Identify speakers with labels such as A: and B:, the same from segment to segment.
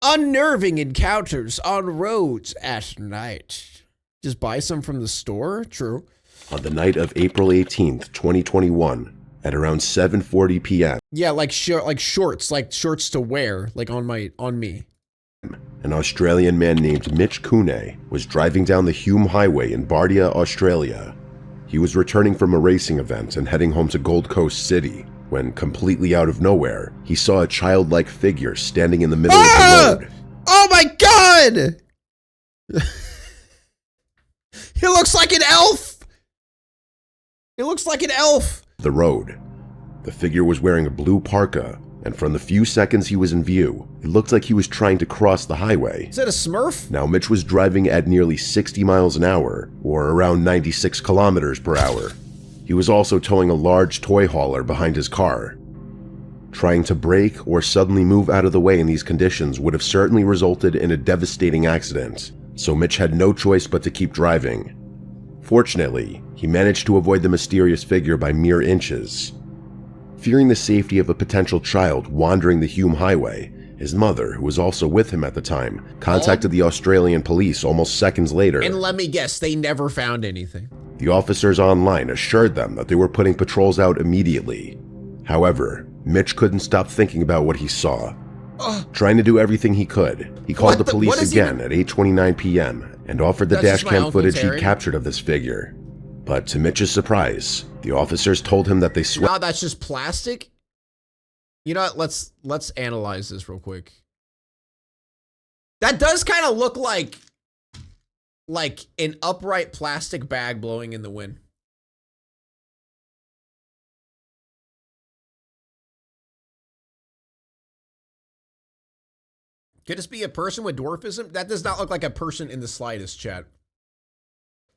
A: Unnerving encounters on roads at night. Just buy some from the store? True.
B: On the night of April 18th, 2021, at around 7:40 p.m.
A: Yeah, like shorts to wear, like on me.
B: An Australian man named Mitch Cooney was driving down the Hume Highway in Bardia, Australia. He was returning from a racing event and heading home to Gold Coast City when, completely out of nowhere, he saw a childlike figure standing in the middle of the road.
A: Oh my god! He looks like an elf! He looks like an elf!
B: The road. The figure was wearing a blue parka, and from the few seconds he was in view, it looked like he was trying to cross the highway.
A: Is that a Smurf?
B: Now, Mitch was driving at nearly 60 miles an hour, or around 96 kilometers per hour. He was also towing a large toy hauler behind his car. Trying to brake or suddenly move out of the way in these conditions would have certainly resulted in a devastating accident, so Mitch had no choice but to keep driving. Fortunately, he managed to avoid the mysterious figure by mere inches. Fearing the safety of a potential child wandering the Hume Highway, his mother, who was also with him at the time, contacted the Australian police almost seconds later.
A: And let me guess, they never found anything.
B: The officers online assured them that they were putting patrols out immediately. However, Mitch couldn't stop thinking about what he saw. Trying to do everything he could, he called the police again at 8:29 p.m. and offered the dashcam footage he'd captured of this figure. But to Mitch's surprise, the officers told him that they
A: No, that's just plastic? You know what, let's analyze this real quick. That does kind of look like an upright plastic bag blowing in the wind. Could this be a person with dwarfism? That does not look like a person in the slightest, chat.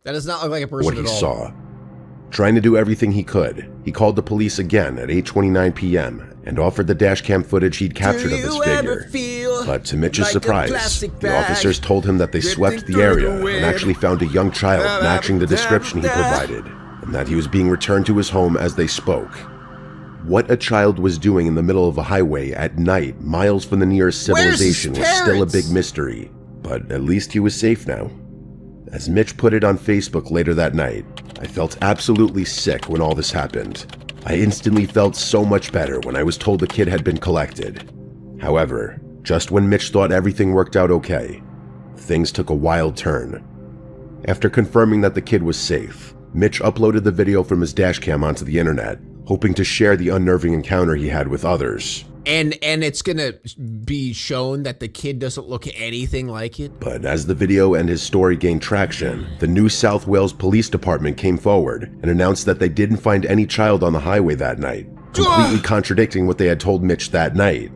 A: That does not look like a person at all.
B: What he saw. Trying to do everything he could, he called the police again at 8:29 p.m. and offered the dashcam footage he'd captured of this figure. But to Mitch's surprise, the officers told him that they swept the area and actually found a young child matching the description he provided, and that he was being returned to his home as they spoke. What a child was doing in the middle of a highway at night, miles from the nearest civilization, was still a big mystery, but at least he was safe now. As Mitch put it on Facebook later that night, "I felt absolutely sick when all this happened. I instantly felt so much better when I was told the kid had been collected." However, just when Mitch thought everything worked out okay, things took a wild turn. After confirming that the kid was safe, Mitch uploaded the video from his dashcam onto the internet, hoping to share the unnerving encounter he had with others.
A: And it's gonna be shown that the kid doesn't look anything like it.
B: But as the video and his story gained traction, the New South Wales Police Department came forward and announced that they didn't find any child on the highway that night, completely contradicting what they had told Mitch that night.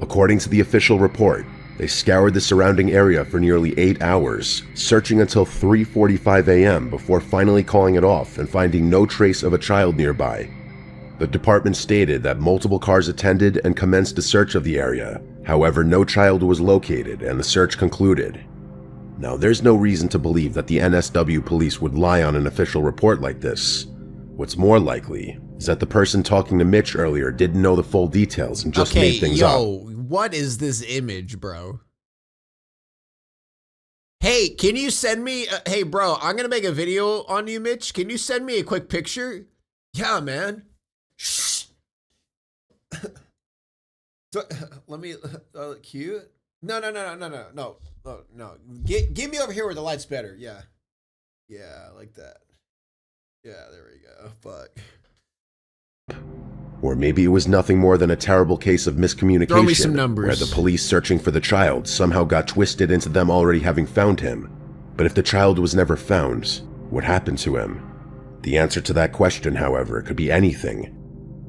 B: According to the official report, they scoured the surrounding area for nearly 8 hours, searching until 3:45 a.m. before finally calling it off and finding no trace of a child nearby. The department stated that multiple cars attended and commenced a search of the area. However, no child was located and the search concluded. Now, there's no reason to believe that the NSW police would lie on an official report like this. What's more likely is that the person talking to Mitch earlier didn't know the full details and just made things up.
A: What is this image, bro? Hey, can you send me, hey bro, I'm gonna make a video on you, Mitch. Can you send me a quick picture? Yeah, man. Shh. Let me, cute. No. Get me over here where the light's better. Yeah, like that. Yeah, there we go. Fuck.
B: Or maybe it was nothing more than a terrible case of miscommunication.
A: Throw me some numbers.
B: Where the police searching for the child somehow got twisted into them already having found him. But if the child was never found, what happened to him? The answer to that question, however, could be anything.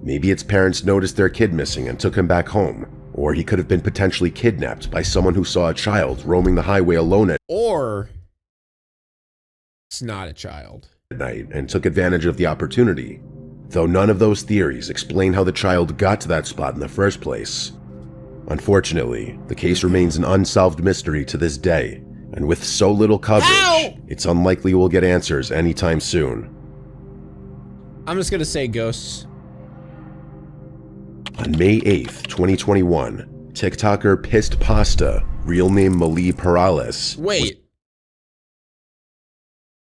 B: Maybe its parents noticed their kid missing and took him back home, or he could have been potentially kidnapped by someone who saw a child roaming the highway alone at
A: Or it's not a child.
B: Night and took advantage of the opportunity. Though none of those theories explain how the child got to that spot in the first place. Unfortunately, the case remains an unsolved mystery to this day, and with so little coverage, it's unlikely we'll get answers anytime soon.
A: I'm just gonna say ghosts.
B: On May 8th, 2021, TikToker Pissed Pasta, real name Malie Perales,
A: Wait.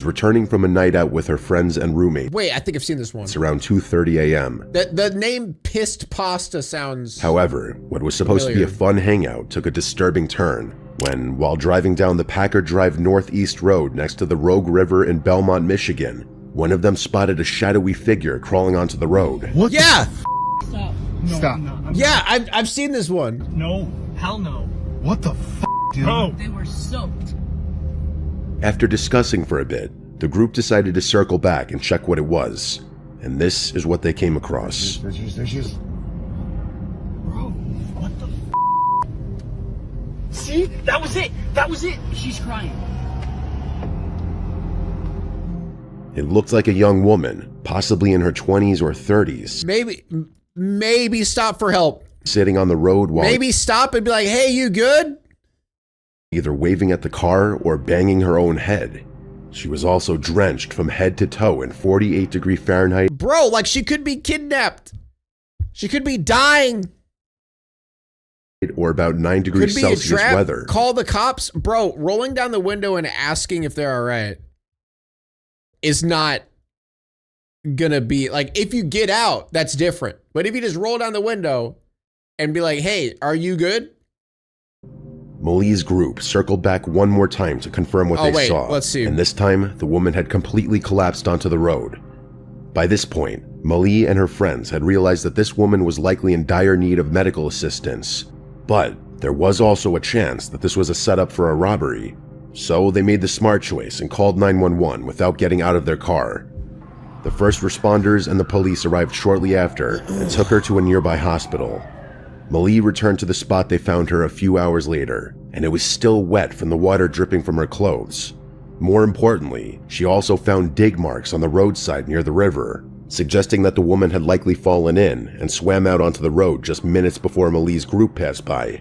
B: was returning from a night out with her friends and roommates.
A: Wait, I think I've seen this one.
B: It's around 2:30 a.m.
A: The name Pissed Pasta sounds...
B: However, what was supposed to be a fun hangout took a disturbing turn when, while driving down the Packard Drive Northeast Road next to the Rogue River in Belmont, Michigan, one of them spotted a shadowy figure crawling onto the road.
C: What?
A: Yeah!
C: Stop. No,
D: Stop.
C: No,
A: Yeah, I've seen this one.
C: no, hell no.
D: What the f, dude?
C: No.
E: They were soaked.
B: After discussing for a bit, the group decided to circle back and check what it was. And this is what they came across.
D: There she is.
C: Bro, what the See? That was it. That was it.
E: She's crying.
B: It looked like a young woman, possibly in her 20s or 30s,
A: Maybe stop for help.
B: sitting on the road while
A: Maybe stop and be like, hey, you good?
B: either waving at the car or banging her own head. She was also drenched from head to toe in 48-degree Fahrenheit
A: Bro, like she could be kidnapped. She could be dying.
B: or about 9
A: Could
B: degrees
A: be
B: Celsius
A: a trap.
B: weather.
A: Call the cops. Bro, rolling down the window and asking if they're all right is not gonna be like, if you get out, that's different. But if you just roll down the window and be like, hey, are you good?
B: Malie's group circled back one more time to confirm what they saw.
A: Let's see.
B: And this time, the woman had completely collapsed onto the road. By this point, Malie and her friends had realized that this woman was likely in dire need of medical assistance. But there was also a chance that this was a setup for a robbery. So they made the smart choice and called 911 without getting out of their car. The first responders and the police arrived shortly after and took her to a nearby hospital. Malie returned to the spot they found her a few hours later, and it was still wet from the water dripping from her clothes. More importantly, she also found dig marks on the roadside near the river, suggesting that the woman had likely fallen in and swam out onto the road just minutes before Malie's group passed by.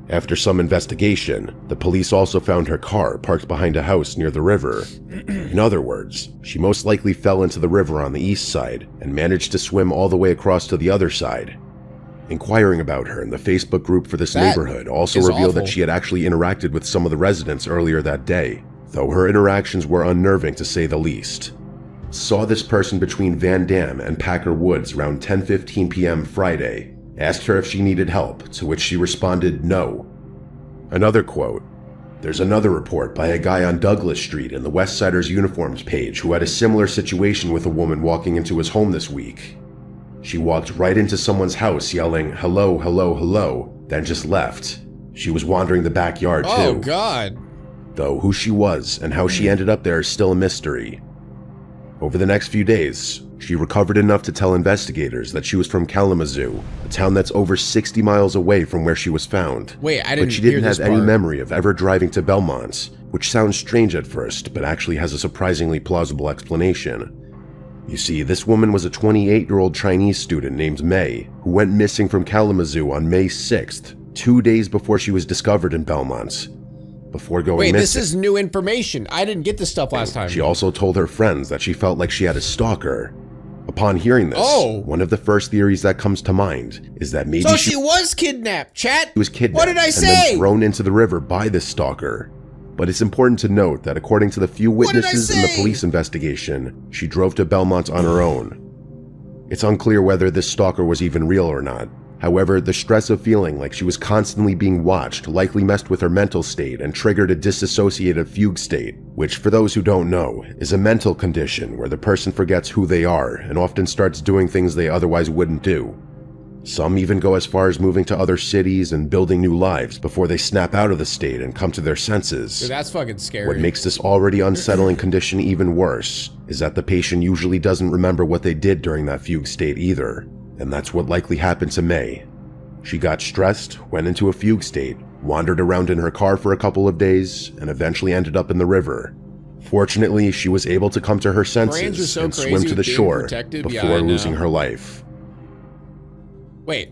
B: After some investigation, the police also found her car parked behind a house near the river. In other words, she most likely fell into the river on the east side and managed to swim all the way across to the other side. Inquiring about her in the Facebook group for this neighborhood also revealed that she had actually interacted with some of the residents earlier that day, though her interactions were unnerving to say the least. Saw this person between Van Dam and Packer Woods around 10:15 p.m. Friday. Asked her if she needed help, to which she responded no. Another quote, "There's another report by a guy on Douglas Street in the West Siders uniforms page who had a similar situation with a woman walking into his home this week. She walked right into someone's house yelling, 'Hello, hello, hello,' then just left. She was wandering the backyard too.
A: Oh, God.
B: Though who she was and how she ended up there is still a mystery. Over the next few days, she recovered enough to tell investigators that she was from Kalamazoo, a town that's over 60 miles away from where she was found.
A: Wait, I didn't
B: But she didn't
A: hear this
B: have any
A: part.
B: memory of ever driving to Belmont, which sounds strange at first, but actually has a surprisingly plausible explanation. You see, this woman was a 28-year-old Chinese student named May, who went missing from Kalamazoo on May 6th, 2 days before she was discovered in Belmont. Before going
A: Wait,
B: missing,
A: this is new information. I didn't get this stuff last time.
B: she also told her friends that she felt like she had a stalker. Upon hearing this, one of the first theories that comes to mind is that maybe
A: So she was kidnapped, chat.
B: was kidnapped
A: What did I
B: and
A: say?
B: then thrown into the river by this stalker. But it's important to note that according to the few
A: What did I
B: witnesses in the
A: say?
B: police investigation, she drove to Belmont on her own. It's unclear whether this stalker was even real or not. However, the stress of feeling like she was constantly being watched likely messed with her mental state and triggered a dissociative fugue state, which, for those who don't know, is a mental condition where the person forgets who they are and often starts doing things they otherwise wouldn't do. Some even go as far as moving to other cities and building new lives before they snap out of the state and come to their senses.
A: Dude, that's fucking scary.
B: What makes this already unsettling condition even worse is that the patient usually doesn't remember what they did during that fugue state either. And that's what likely happened to May. She got stressed, went into a fugue state, wandered around in her car for a couple of days, and eventually ended up in the river. Fortunately, she was able to come to her
A: Brains are
B: senses
A: so
B: and
A: crazy
B: swim to
A: with
B: the
A: being
B: shore
A: protective.
B: before
A: Yeah, I know.
B: losing her life.
A: Wait.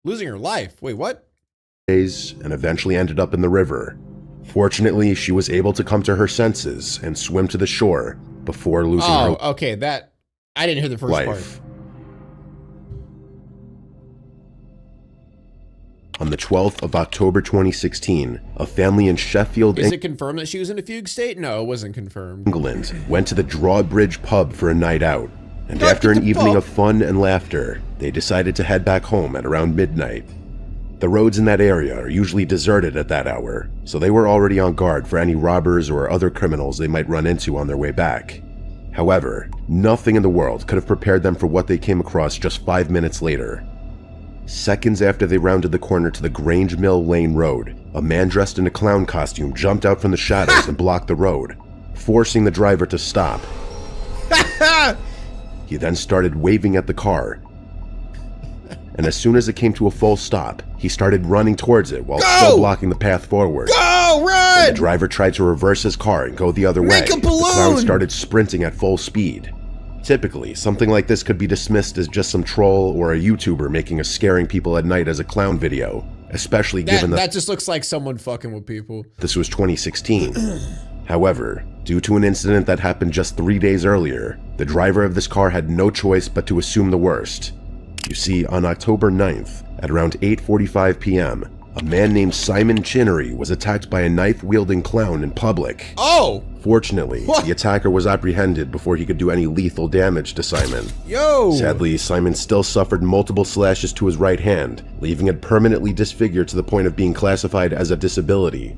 A: Losing her life? Wait, what?
B: Days and eventually ended up in the river. Fortunately, she was able to come to her senses and swim to the shore before losing her
A: okay, that... I didn't hear the first
B: life.
A: part.
B: On the 12th of October 2016, a family in Sheffield,
A: Is it confirmed that she was in a fugue state? No, it wasn't confirmed.
B: England, went to the Drawbridge pub for a night out. And after an evening of fun and laughter, they decided to head back home at around midnight. The roads in that area are usually deserted at that hour, so they were already on guard for any robbers or other criminals they might run into on their way back. However, nothing in the world could have prepared them for what they came across just 5 minutes later. Seconds after they rounded the corner to the Grange Mill Lane Road, a man dressed in a clown costume jumped out from the shadows and blocked the road, forcing the driver to stop. He then started waving at the car, and as soon as it came to a full stop, he started running towards it while still blocking the path forward.
A: Go, run!
B: When the driver tried to reverse his car and go the other way, the clown started sprinting at full speed. Typically, something like this could be dismissed as just some troll or a YouTuber making a scaring people at night as a clown video, especially given
A: that just looks like someone fucking with people.
B: This was 2016. However, due to an incident that happened just 3 days earlier, the driver of this car had no choice but to assume the worst. You see, on October 9th, at around 8:45 p.m., a man named Simon Chinnery was attacked by a knife-wielding clown in public.
A: Oh!
B: Fortunately, the attacker was apprehended before he could do any lethal damage to Simon.
A: Yo!
B: Sadly, Simon still suffered multiple slashes to his right hand, leaving it permanently disfigured to the point of being classified as a disability.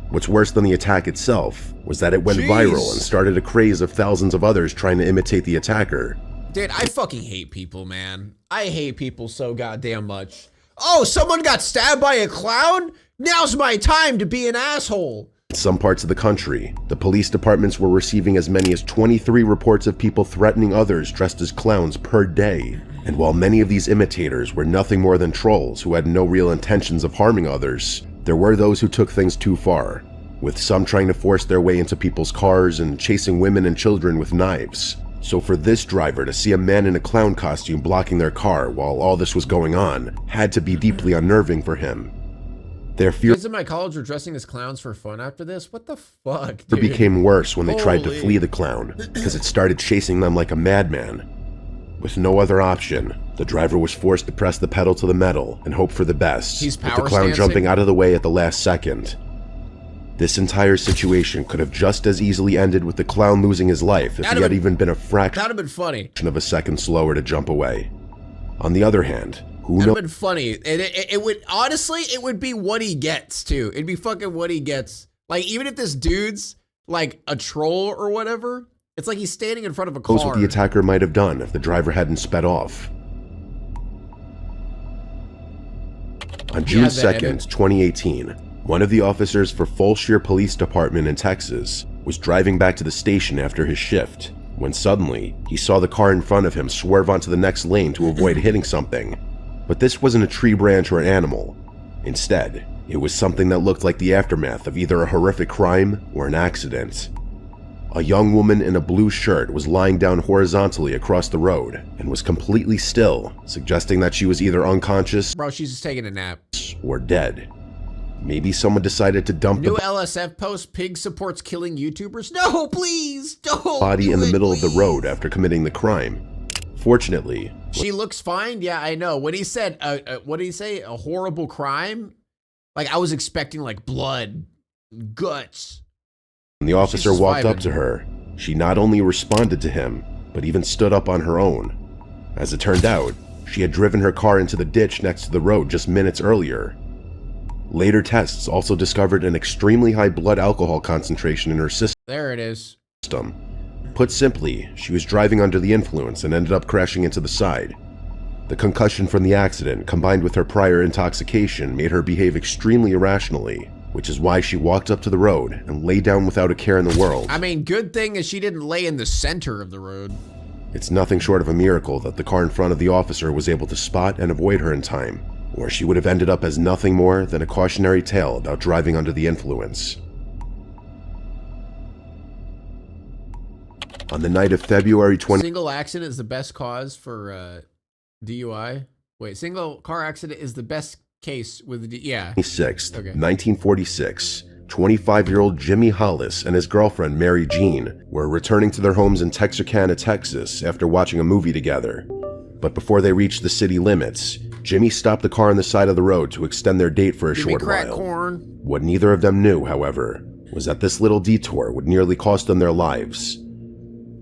B: What's worse than the attack itself was that it went viral and started a craze of thousands of others trying to imitate the attacker.
A: Dude, I fucking hate people, man. I hate people so goddamn much. Oh, someone got stabbed by a clown? Now's my time to be an asshole.
B: In some parts of the country, the police departments were receiving as many as 23 reports of people threatening others dressed as clowns per day. And while many of these imitators were nothing more than trolls who had no real intentions of harming others, there were those who took things too far, with some trying to force their way into people's cars and chasing women and children with knives. So for this driver to see a man in a clown costume blocking their car while all this was going on had to be deeply unnerving for him. Their fear
A: Kids in my college were dressing as clowns for fun after this? What the fuck, dude?
B: became worse when they tried to flee the clown, because it started chasing them like a madman. With no other option, the driver was forced to press the pedal to the metal and hope for the best,
A: He's
B: with the clown jumping out of the way at the last second. This entire situation could have just as easily ended with the clown losing his life if he had even been a fraction
A: That'd have been funny.
B: of a second slower to jump away. On the other hand, who knows?
A: That'd have been funny. It would, honestly, it would be what he gets, too. It'd be fucking what he gets. Like, even if this dude's, like, a troll or whatever, it's like he's standing in front of a car.
B: What the attacker might have done if the driver hadn't sped off. On June 2nd, 2018, one of the officers for Fulshire Police Department in Texas was driving back to the station after his shift, when suddenly he saw the car in front of him swerve onto the next lane to avoid hitting something. But this wasn't a tree branch or an animal. Instead, it was something that looked like the aftermath of either a horrific crime or an accident. A young woman in a blue shirt was lying down horizontally across the road and was completely still, suggesting that she was either unconscious
A: Bro, she's just taking a nap.
B: or dead. Maybe someone decided to dump
A: New
B: the
A: LSF post, Pig supports killing YouTubers. No, please, don't
B: body in the middle of the
A: please.
B: road after committing the crime. Fortunately,
A: She looks fine. Yeah, I know. When he said, what did he say? A horrible crime? Like, I was expecting, like, blood, guts.
B: when the officer
A: She's
B: walked up
A: surviving.
B: to her, she not only responded to him, but even stood up on her own. As it turned out, she had driven her car into the ditch next to the road just minutes earlier. Later tests also discovered an extremely high blood alcohol concentration in her system.
A: There it is.
B: Put simply, she was driving under the influence and ended up crashing into the side. The concussion from the accident, combined with her prior intoxication, made her behave extremely irrationally, which is why she walked up to the road and lay down without a care in the world.
A: I mean, good thing is she didn't lay in the center of the road.
B: It's nothing short of a miracle that the car in front of the officer was able to spot and avoid her in time, or she would have ended up as nothing more than a cautionary tale about driving under the influence. On the night of February 20...
A: Single accident is the best cause for DUI. Wait, single car accident is the best case with the
B: 26th,
A: Okay.
B: 1946, 25-year-old Jimmy Hollis and his girlfriend Mary Jean were returning to their homes in Texarkana, Texas after watching a movie together. But before they reached the city limits, Jimmy stopped the car on the side of the road to extend their date for a short while.
A: Corn.
B: What neither of them knew, however, was that this little detour would nearly cost them their lives.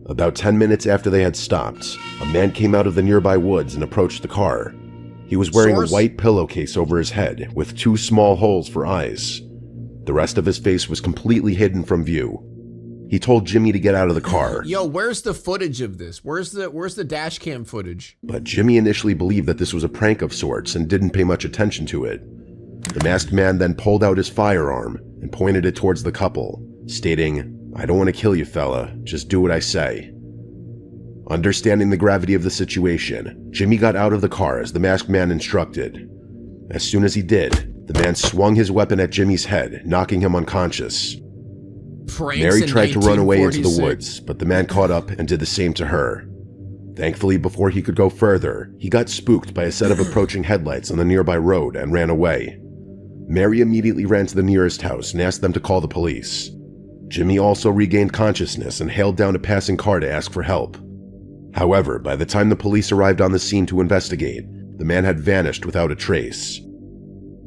B: About 10 minutes after they had stopped, a man came out of the nearby woods and approached the car. He was wearing a white pillowcase over his head with 2 small holes for eyes. The rest of his face was completely hidden from view. He told Jimmy to get out of the car.
A: Yo, where's the footage of this? Where's the dash cam footage?
B: But Jimmy initially believed that this was a prank of sorts and didn't pay much attention to it. The masked man then pulled out his firearm and pointed it towards the couple, stating, "I don't want to kill you, fella. Just do what I say." Understanding the gravity of the situation, Jimmy got out of the car as the masked man instructed. As soon as he did, the man swung his weapon at Jimmy's head, knocking him unconscious.
A: Pranks
B: Mary
A: in
B: tried to run away into the
A: 1946.
B: woods, but the man caught up and did the same to her. Thankfully, before he could go further, he got spooked by a set of approaching headlights on the nearby road and ran away. Mary immediately ran to the nearest house and asked them to call the police. Jimmy also regained consciousness and hailed down a passing car to ask for help. However, by the time the police arrived on the scene to investigate, the man had vanished without a trace.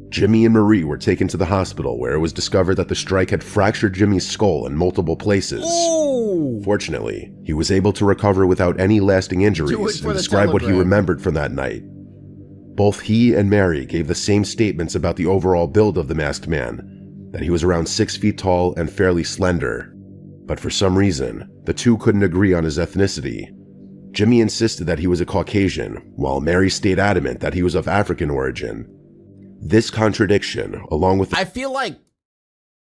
B: Jimmy and Marie were taken to the hospital where it was discovered that the strike had fractured Jimmy's skull in multiple places.
A: Ooh.
B: Fortunately, he was able to recover without any lasting injuries and describe what he remembered from that night. Both he and Mary gave the same statements about the overall build of the masked man, that he was around 6 feet tall and fairly slender. But for some reason, the two couldn't agree on his ethnicity. Jimmy insisted that he was a Caucasian, while Mary stayed adamant that he was of African origin. This contradiction, along with
A: I feel like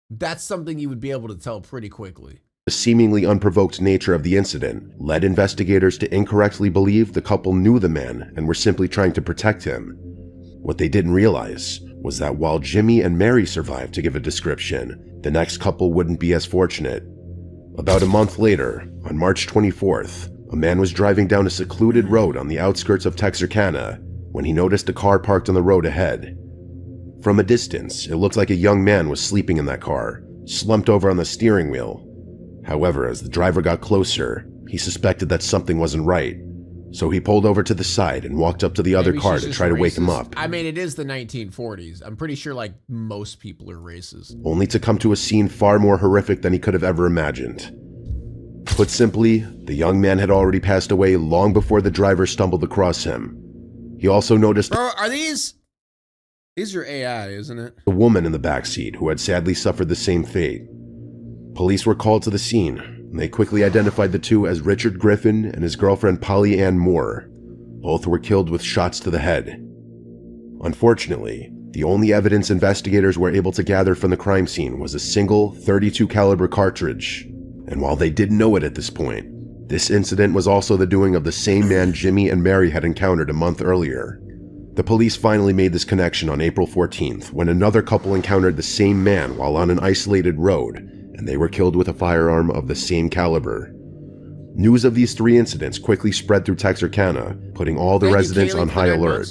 A: that's something you would be able to tell pretty quickly.
B: the seemingly unprovoked nature of the incident, led investigators to incorrectly believe the couple knew the man and were simply trying to protect him. What they didn't realize was that while Jimmy and Mary survived to give a description, the next couple wouldn't be as fortunate. About a month later, on March 24th, a man was driving down a secluded road on the outskirts of Texarkana when he noticed a car parked on the road ahead. From a distance, it looked like a young man was sleeping in that car, slumped over on the steering wheel. However, as the driver got closer, he suspected that something wasn't right, so he pulled over to the side and walked up to the other
A: Maybe
B: car
A: she's
B: to
A: just
B: try to wake him
A: racist.
B: up,
A: I mean, it is the 1940s. I'm pretty sure like most people are racist.
B: only to come to a scene far more horrific than he could have ever imagined. Put simply, the young man had already passed away long before the driver stumbled across him. He also noticed
A: Bro, are these are AI, isn't it?
B: a woman in the backseat who had sadly suffered the same fate. Police were called to the scene, and they quickly identified the two as Richard Griffin and his girlfriend Polly Ann Moore. Both were killed with shots to the head. Unfortunately, the only evidence investigators were able to gather from the crime scene was a single .32 caliber cartridge. And while they didn't know it at this point, this incident was also the doing of the same man Jimmy and Mary had encountered a month earlier. The police finally made this connection on April 14th when another couple encountered the same man while on an isolated road, and they were killed with a firearm of the same caliber. News of these 3 incidents quickly spread through Texarkana, putting all the residents on high alert.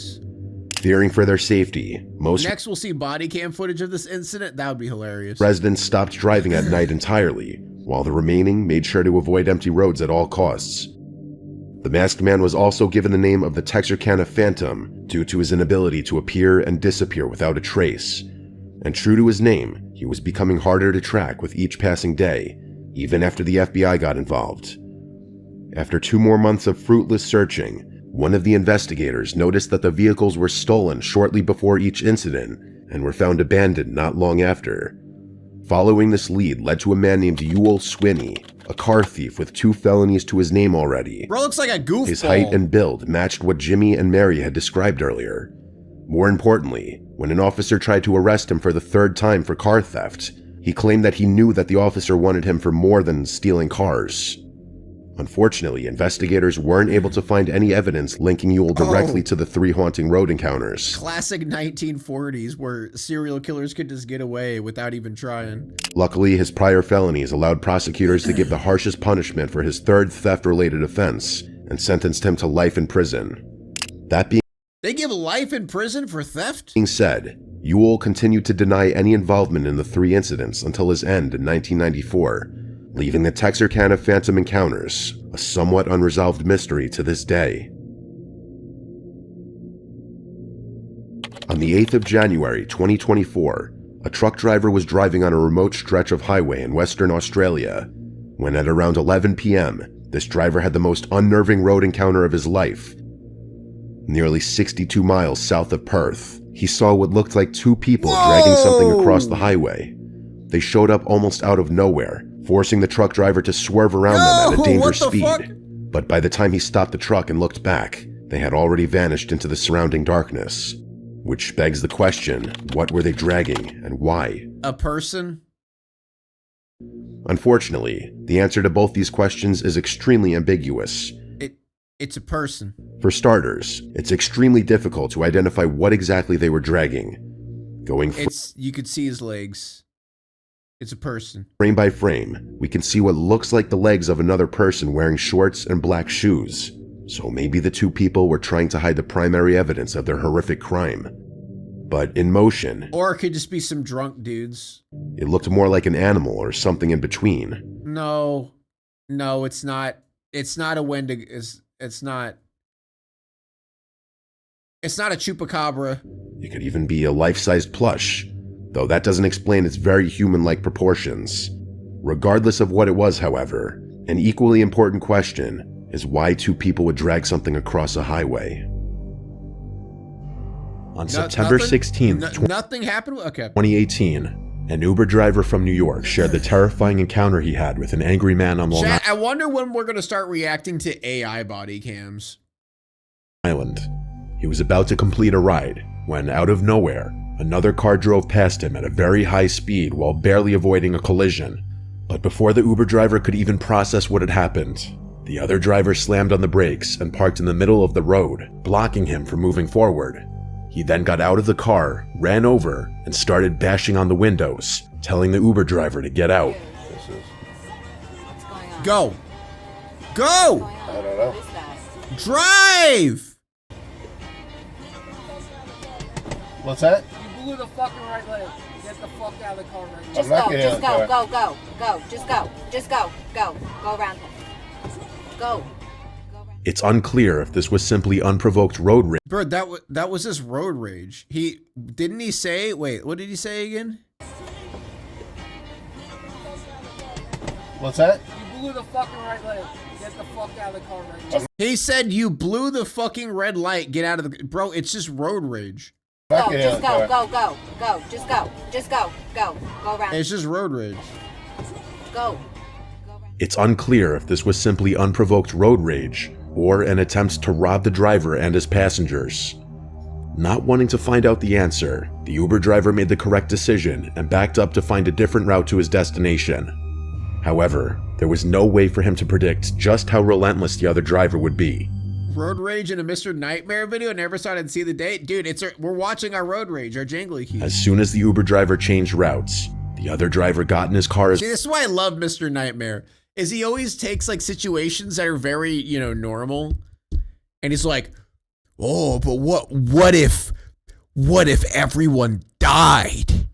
B: Fearing for their safety, most
A: Next, we'll see body cam footage of this incident. That would be hilarious.
B: residents stopped driving at night entirely, while the remaining made sure to avoid empty roads at all costs. The masked man was also given the name of the Texarkana Phantom due to his inability to appear and disappear without a trace. And true to his name, he was becoming harder to track with each passing day, even after the FBI got involved. After 2 more months of fruitless searching, one of the investigators noticed that the vehicles were stolen shortly before each incident and were found abandoned not long after. Following this lead led to a man named Ewell Swinney, a car thief with 2 felonies to his name already.
A: Bro looks like a goofball.
B: His height and build matched what Jimmy and Mary had described earlier. More importantly, when an officer tried to arrest him for the 3rd time for car theft, he claimed that he knew that the officer wanted him for more than stealing cars. Unfortunately, investigators weren't able to find any evidence linking Ewell directly to the 3 haunting road encounters.
A: Classic 1940s where serial killers could just get away without even trying.
B: Luckily, his prior felonies allowed prosecutors to give the harshest punishment for his 3rd theft-related offense and sentenced him to life in prison. That being
A: They give life in prison for theft?
B: said, Ewell continued to deny any involvement in the 3 incidents until his end in 1994, leaving the Texarkana Phantom encounters a somewhat unresolved mystery to this day. On the 8th of January, 2024, a truck driver was driving on a remote stretch of highway in Western Australia when at around 11 p.m., this driver had the most unnerving road encounter of his life. Nearly 62 miles south of Perth, he saw what looked like two people dragging something across the highway. They showed up almost out of nowhere, forcing the truck driver to swerve around them at a dangerous speed. But by the time he stopped the truck and looked back, they had already vanished into the surrounding darkness. Which begs the question, what were they dragging and why?
A: A person?
B: Unfortunately, the answer to both these questions is extremely ambiguous.
A: It's a person.
B: For starters, it's extremely difficult to identify what exactly they were dragging.
A: You could see his legs. It's a person.
B: Frame by frame, we can see what looks like the legs of another person wearing shorts and black shoes. So maybe the two people were trying to hide the primary evidence of their horrific crime. But in motion.
A: Or it could just be some drunk dudes.
B: It looked more like an animal or something in between.
A: No, it's not. It's not a Wendigo. It's not a chupacabra.
B: It could even be a life-sized plush, though that doesn't explain its very human-like proportions. Regardless of what it was, however, an equally important question is why two people would drag something across a highway. On September 16th,
A: nothing happened? Okay.
B: 2018, an Uber driver from New York shared the terrifying encounter he had with an angry man on Long Island.
A: I wonder when we're going to start reacting to AI body cams.
B: He was about to complete a ride when, out of nowhere, another car drove past him at a very high speed while barely avoiding a collision. But before the Uber driver could even process what had happened, the other driver slammed on the brakes and parked in the middle of the road, blocking him from moving forward. He then got out of the car, ran over, and started bashing on the windows, telling the Uber driver to get out.
A: Go! Go!
D: I don't know.
A: Drive!
D: What's that?
C: You blew the fucking right leg. Get the fuck out of the car right now.
D: Just go,
E: Just go around him. Go.
B: It's unclear if this was simply unprovoked road rage.
A: Bro, that was his road rage. Didn't he say, wait, what did he say again?
D: What's that?
C: You blew the fucking right leg. Get the fuck out of the car right now.
A: He said you blew the fucking red light. Get out of the... Bro, it's just road rage.
E: Go around.
A: It's just road rage.
E: Go.
B: It's unclear if this was simply unprovoked road rage or an attempt to rob the driver and his passengers. Not wanting to find out the answer, the Uber driver made the correct decision and backed up to find a different route to his destination. However, there was no way for him to predict just how relentless the other driver would be.
A: Road rage in a Mr. Nightmare video? Never started to see the date? Dude, we're watching our road rage, our jangly keys.
B: As soon as the Uber driver changed routes, the other driver got in his car.
A: See, this is why I love Mr. Nightmare. Is he always takes like situations that are very, normal, and he's like, oh, but what if everyone died?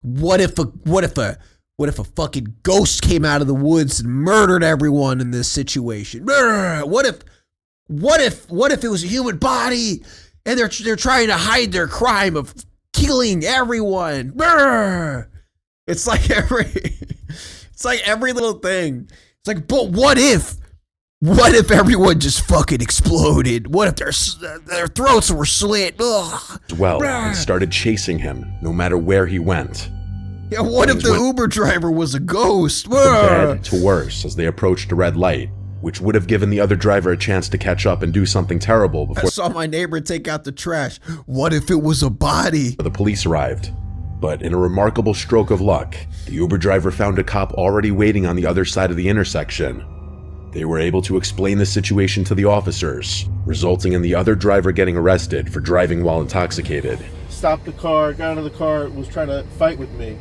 A: What if a fucking ghost came out of the woods and murdered everyone in this situation? What if it was a human body and they're trying to hide their crime of killing everyone? It's like every little thing. It's like, but what if everyone just fucking exploded? What if their throats were slit? Ugh.
B: Well, and started chasing him no matter where he went.
A: Yeah, what if the Uber driver was a ghost?
B: From bad to worse as they approached a red light, which would have given the other driver a chance to catch up and do something terrible before
A: I saw my neighbor take out the trash. What if it was a body?
B: The police arrived. But in a remarkable stroke of luck, the Uber driver found a cop already waiting on the other side of the intersection. They were able to explain the situation to the officers, resulting in the other driver getting arrested for driving while intoxicated.
D: Stopped the car, got out of the car, was trying to fight with me.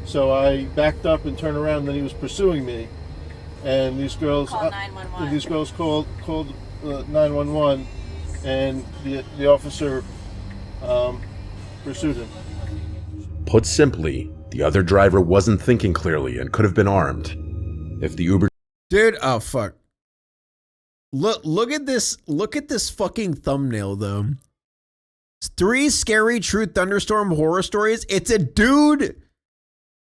D: So I backed up and turned around, and then he was pursuing me. And these girls
E: Call 911.
D: These girls called 911, and the officer pursued him.
B: Put simply, the other driver wasn't thinking clearly and could have been armed. If the Uber...
A: Dude, oh fuck. Look at this fucking thumbnail though. 3 scary true thunderstorm horror stories. It's a dude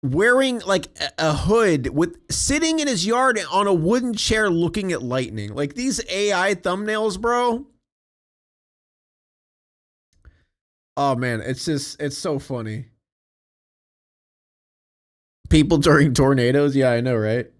A: wearing like a hood with sitting in his yard on a wooden chair looking at lightning. Like these AI thumbnails, bro. Oh man, it's so funny. People during tornadoes. Yeah, I know, right?